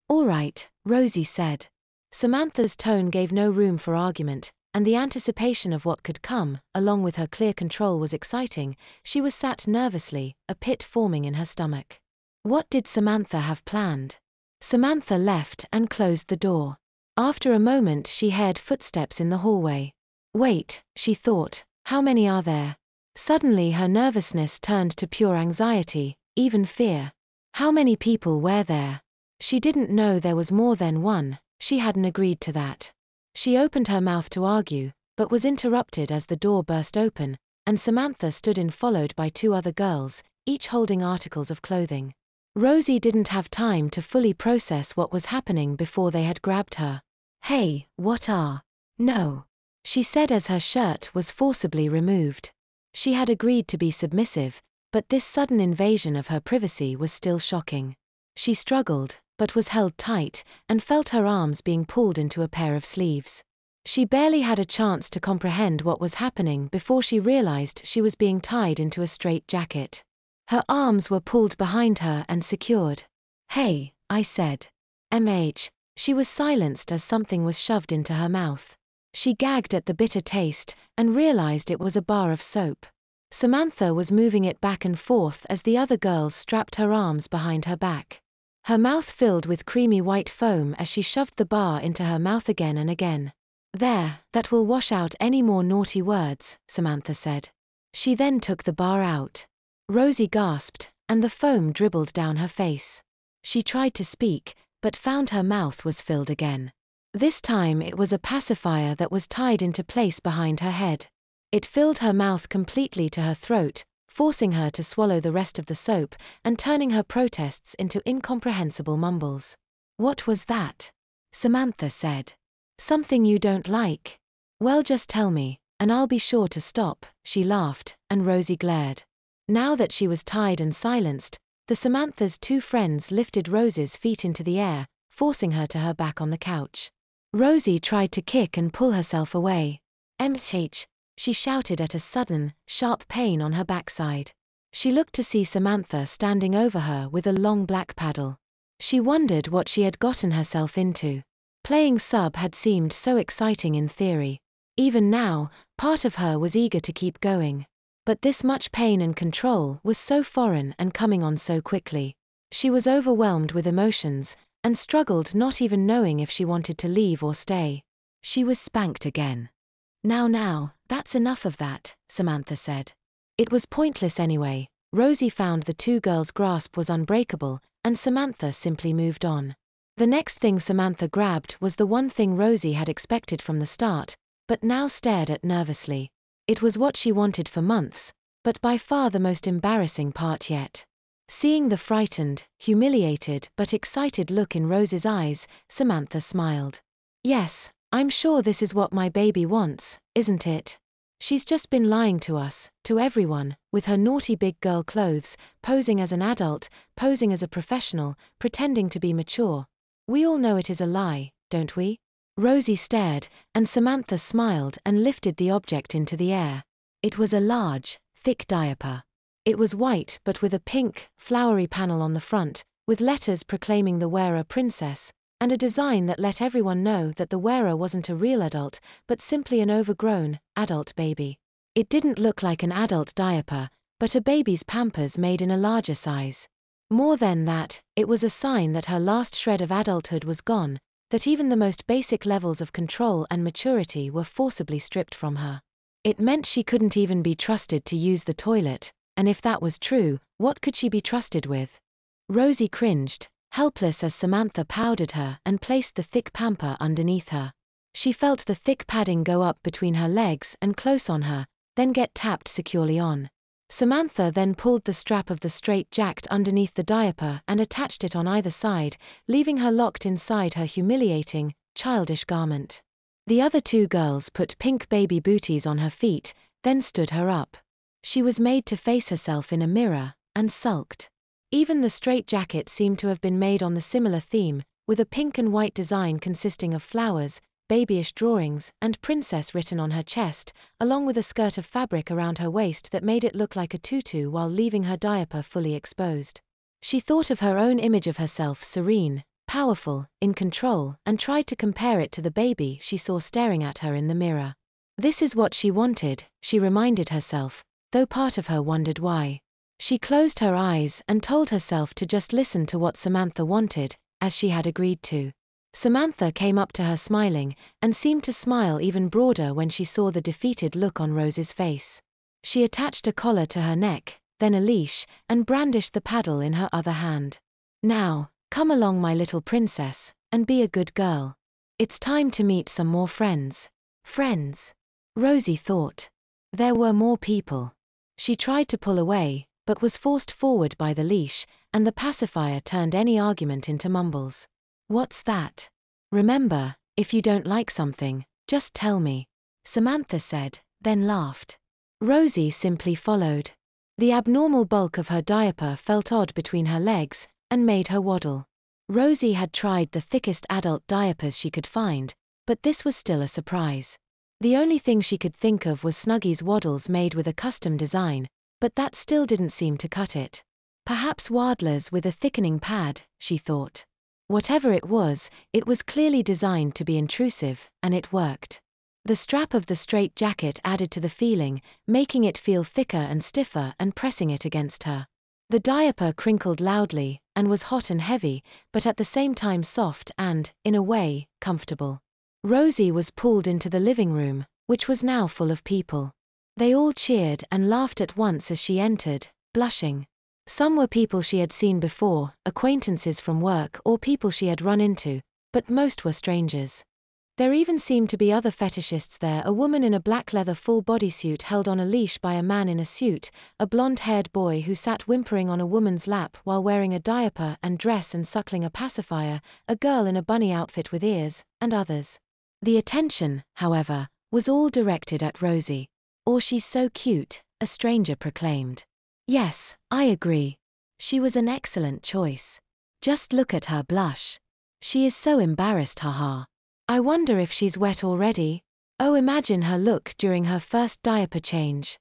All right, Rosie said. Samantha's tone gave no room for argument, and the anticipation of what could come, along with her clear control, was exciting. She was sat nervously, a pit forming in her stomach. What did Samantha have planned? Samantha left and closed the door. After a moment she heard footsteps in the hallway. Wait, she thought, how many are there? Suddenly her nervousness turned to pure anxiety, even fear. How many people were there? She didn't know there was more than one, she hadn't agreed to that. She opened her mouth to argue, but was interrupted as the door burst open, and Samantha stood in, followed by two other girls, each holding articles of clothing. Rosie didn't have time to fully process what was happening before they had grabbed her. Hey, what are? No, she said as her shirt was forcibly removed. She had agreed to be submissive, but this sudden invasion of her privacy was still shocking. She struggled, but was held tight, and felt her arms being pulled into a pair of sleeves. She barely had a chance to comprehend what was happening before she realized she was being tied into a straitjacket. Her arms were pulled behind her and secured. Hey, I said. She was silenced as something was shoved into her mouth. She gagged at the bitter taste, and realized it was a bar of soap. Samantha was moving it back and forth as the other girls strapped her arms behind her back. Her mouth filled with creamy white foam as she shoved the bar into her mouth again and again. There, that will wash out any more naughty words, Samantha said. She then took the bar out. Rosie gasped, and the foam dribbled down her face. She tried to speak, but found her mouth was filled again. This time it was a pacifier that was tied into place behind her head. It filled her mouth completely to her throat, forcing her to swallow the rest of the soap, and turning her protests into incomprehensible mumbles. What was that? Samantha said. Something you don't like? Well, just tell me, and I'll be sure to stop, she laughed, and Rosie glared. Now that she was tied and silenced, the Samantha's two friends lifted Rosie's feet into the air, forcing her to her back on the couch. Rosie tried to kick and pull herself away. She shouted at a sudden, sharp pain on her backside. She looked to see Samantha standing over her with a long black paddle. She wondered what she had gotten herself into. Playing sub had seemed so exciting in theory. Even now, part of her was eager to keep going. But this much pain and control was so foreign and coming on so quickly. She was overwhelmed with emotions, and struggled, not even knowing if she wanted to leave or stay. She was spanked again. Now, that's enough of that, Samantha said. It was pointless anyway. Rosie found the two girls' grasp was unbreakable, and Samantha simply moved on. The next thing Samantha grabbed was the one thing Rosie had expected from the start, but now stared at nervously. It was what she wanted for months, but by far the most embarrassing part yet. Seeing the frightened, humiliated but excited look in Rose's eyes, Samantha smiled. Yes, I'm sure this is what my baby wants, isn't it? She's just been lying to us, to everyone, with her naughty big girl clothes, posing as an adult, posing as a professional, pretending to be mature. We all know it is a lie, don't we? Rosie stared, and Samantha smiled and lifted the object into the air. It was a large, thick diaper. It was white but with a pink, flowery panel on the front, with letters proclaiming the wearer princess, and a design that let everyone know that the wearer wasn't a real adult, but simply an overgrown, adult baby. It didn't look like an adult diaper, but a baby's Pampers made in a larger size. More than that, it was a sign that her last shred of adulthood was gone, that even the most basic levels of control and maturity were forcibly stripped from her. It meant she couldn't even be trusted to use the toilet, and if that was true, what could she be trusted with? Rosie cringed, helpless as Samantha powdered her and placed the thick pamper underneath her. She felt the thick padding go up between her legs and close on her, then get tapped securely on. Samantha then pulled the strap of the straitjacket underneath the diaper and attached it on either side, leaving her locked inside her humiliating, childish garment. The other two girls put pink baby booties on her feet, then stood her up. She was made to face herself in a mirror, and sulked. Even the straitjacket seemed to have been made on the similar theme, with a pink and white design consisting of flowers, babyish drawings, and princess written on her chest, along with a skirt of fabric around her waist that made it look like a tutu while leaving her diaper fully exposed. She thought of her own image of herself serene, powerful, in control, and tried to compare it to the baby she saw staring at her in the mirror. This is what she wanted, she reminded herself, though part of her wondered why. She closed her eyes and told herself to just listen to what Samantha wanted, as she had agreed to. Samantha came up to her smiling, and seemed to smile even broader when she saw the defeated look on Rose's face. She attached a collar to her neck, then a leash, and brandished the paddle in her other hand. Now, come along, my little princess, and be a good girl. It's time to meet some more friends. Friends? Rosie thought. There were more people. She tried to pull away, but was forced forward by the leash, and the pacifier turned any argument into mumbles. What's that? Remember, if you don't like something, just tell me, Samantha said, then laughed. Rosie simply followed. The abnormal bulk of her diaper felt odd between her legs, and made her waddle. Rosie had tried the thickest adult diapers she could find, but this was still a surprise. The only thing she could think of was Snuggie's waddles made with a custom design, but that still didn't seem to cut it. Perhaps Waddler's with a thickening pad, she thought. Whatever it was clearly designed to be intrusive, and it worked. The strap of the straight jacket added to the feeling, making it feel thicker and stiffer and pressing it against her. The diaper crinkled loudly, and was hot and heavy, but at the same time soft and, in a way, comfortable. Rosie was pulled into the living room, which was now full of people. They all cheered and laughed at once as she entered, blushing. Some were people she had seen before, acquaintances from work or people she had run into, but most were strangers. There even seemed to be other fetishists there, a woman in a black leather full bodysuit held on a leash by a man in a suit, a blonde-haired boy who sat whimpering on a woman's lap while wearing a diaper and dress and suckling a pacifier, a girl in a bunny outfit with ears, and others. The attention, however, was all directed at Rosie. "Oh, she's so cute," a stranger proclaimed. "Yes, I agree. She was an excellent choice. Just look at her blush. She is so embarrassed, haha. I wonder if she's wet already. Oh, imagine her look during her first diaper change.